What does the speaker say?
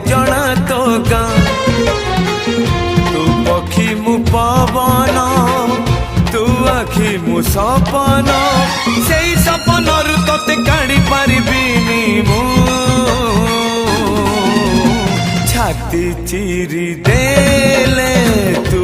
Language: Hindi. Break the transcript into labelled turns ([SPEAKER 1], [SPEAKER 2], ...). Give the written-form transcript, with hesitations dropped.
[SPEAKER 1] जणा तो गाँ तू पक्षी मु पवन तू आखि मु सपन से सपन तोते काढ़ी पारिबिनी मु छाती चिरी देले तू।